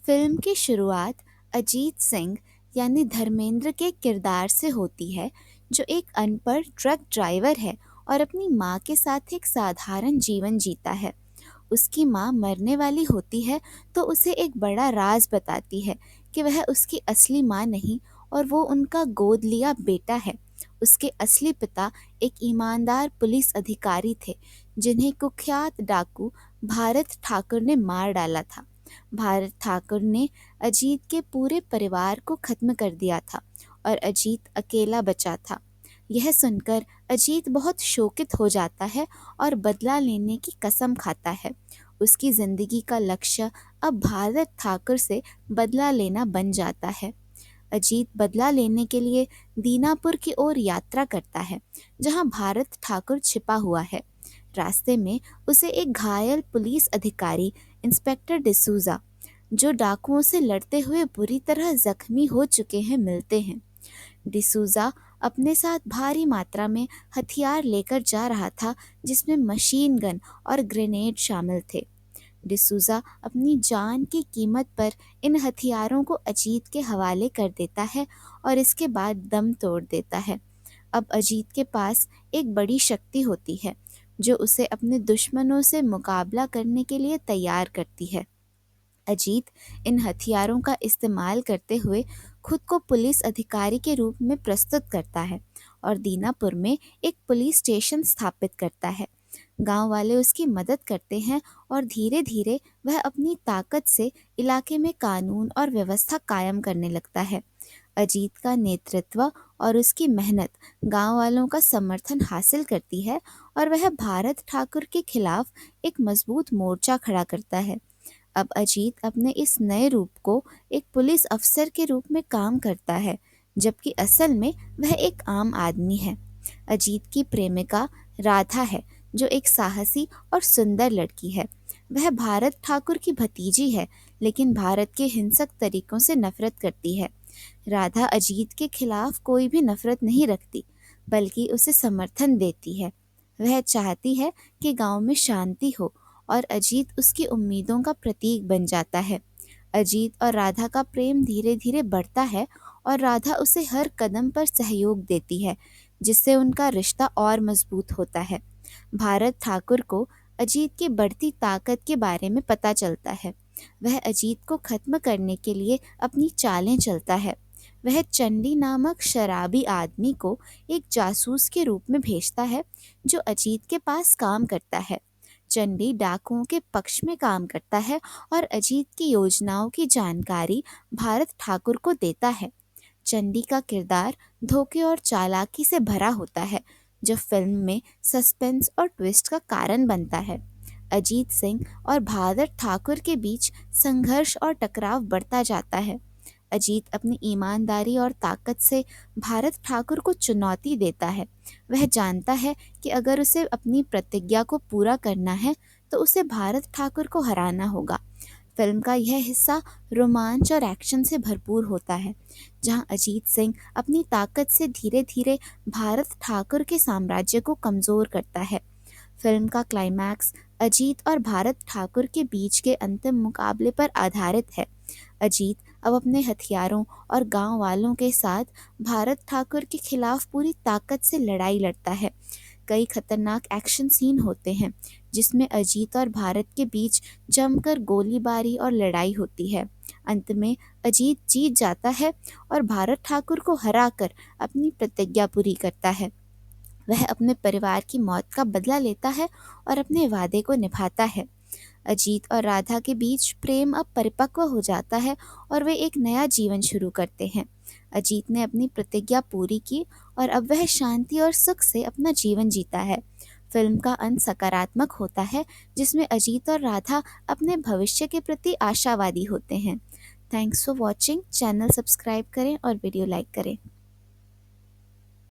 Film की शुरुआत अजीत सिंह यानी धर्मेंद्र के किरदार से होती है, जो एक अनपढ़ ट्रक ड्राइवर है और अपनी माँ के साथ एक साधारण जीवन जीता है। उसकी माँ मरने वाली होती है, तो उसे एक बड़ा राज बताती है कि वह उसकी असली माँ नहीं और वो उनका गोद लिया बेटा है। उसके असली पिता एक ईमानदार पुलिस अधिकारी थे, जिन्हें कुख्यात डाकू भारत ठाकुर ने मार डाला था। भारत ठाकुर ने अजीत के पूरे परिवार को खत्म कर दिया था और अजीत अकेला बचा था। यह सुनकर अजीत बहुत शोकित हो जाता है और बदला लेने की कसम खाता है। उसकी जिंदगी का लक्ष्य अब भारत ठाकुर से बदला लेना बन जाता है। अजीत बदला लेने के लिए दीनापुर की ओर यात्रा करता है, जहां भारत ठाकुर छिपा हुआ है। रास्ते में उसे एक घायल पुलिस अधिकारी इंस्पेक्टर डिसूजा, जो डाकुओं से लड़ते हुए बुरी तरह जख्मी हो चुके हैं, मिलते हैं। डिसूजा अपने साथ भारी मात्रा में हथियार लेकर जा रहा था, जिसमें मशीन गन और ग्रेनेड शामिल थे। डिसूजा अपनी जान की कीमत पर इन हथियारों को अजीत के हवाले कर देता है और इसके बाद दम तोड़ देता है। अब अजीत के पास एक बड़ी शक्ति होती है, जो उसे अपने दुश्मनों से मुकाबला करने के लिए तैयार करती है। अजीत इन हथियारों का इस्तेमाल करते हुए खुद को पुलिस अधिकारी के रूप में प्रस्तुत करता है और दीनापुर में एक पुलिस स्टेशन स्थापित करता है। गांव वाले उसकी मदद करते हैं और धीरे धीरे वह अपनी ताकत से इलाके में कानून और व्यवस्था कायम करने लगता है। अजीत का नेतृत्व और उसकी मेहनत गांव वालों का समर्थन हासिल करती है और वह भारत ठाकुर के खिलाफ एक मजबूत मोर्चा खड़ा करता है। अब अजीत अपने इस नए रूप को एक पुलिस अफसर के रूप में काम करता है, जबकि असल में वह एक आम आदमी है। अजीत की प्रेमिका राधा है, जो एक साहसी और सुंदर लड़की है। वह भारत ठाकुर की भतीजी है, लेकिन भारत के हिंसक तरीकों से नफरत करती है। राधा अजीत के खिलाफ कोई भी नफरत नहीं रखती, बल्कि उसे समर्थन देती है। वह चाहती है कि गांव में शांति हो और अजीत उसकी उम्मीदों का प्रतीक बन जाता है। अजीत और राधा का प्रेम धीरे धीरे बढ़ता है और राधा उसे हर कदम पर सहयोग देती है, जिससे उनका रिश्ता और मजबूत होता है। भारत ठाकुर को अजीत की बढ़ती ताकत के बारे में पता चलता है। वह अजीत को खत्म करने के लिए अपनी चालें चलता है। वह चंडी नामक शराबी आदमी को एक जासूस के रूप में भेजता है, जो अजीत के पास काम करता है। चंडी डाकुओं के पक्ष में काम करता है और अजीत की योजनाओं की जानकारी भारत ठाकुर को देता है। चंडी का किरदार धोखे और चालाकी से भरा होता है, जो फिल्म में सस्पेंस और ट्विस्ट का कारण बनता है। अजीत सिंह और भारत ठाकुर के बीच संघर्ष और टकराव बढ़ता जाता है। अजीत अपनी ईमानदारी और ताकत से भारत ठाकुर को चुनौती देता है। वह जानता है कि अगर उसे अपनी प्रतिज्ञा को पूरा करना है, तो उसे भारत ठाकुर को हराना होगा। फिल्म का यह हिस्सा रोमांच और एक्शन से भरपूर होता है, जहां अजीत सिंह अपनी ताकत से धीरे धीरे भारत ठाकुर के साम्राज्य को कमजोर करता है। फिल्म का क्लाइमैक्स अजीत और भारत ठाकुर के बीच के अंतिम मुकाबले पर आधारित है। अजीत अब अपने हथियारों और गांव वालों के साथ भारत ठाकुर के खिलाफ पूरी ताकत से लड़ाई लड़ता है। कई खतरनाक एक्शन सीन होते हैं, जिसमें अजीत और भारत के बीच जमकर गोलीबारी और लड़ाई होती है। अंत में अजीत जीत जाता है और भारत ठाकुर को हराकर अपनी प्रतिज्ञा पूरी करता है। वह अपने परिवार की मौत का बदला लेता है और अपने वादे को निभाता है। अजीत और राधा के बीच प्रेम अब परिपक्व हो जाता है और वे एक नया जीवन शुरू करते हैं। अजीत ने अपनी प्रतिज्ञा पूरी की और अब वह शांति और सुख से अपना जीवन जीता है। फिल्म का अंत सकारात्मक होता है, जिसमें अजीत और राधा अपने भविष्य के प्रति आशावादी होते हैं। Thanks for watching. Channel subscribe करें और वीडियो लाइक करें।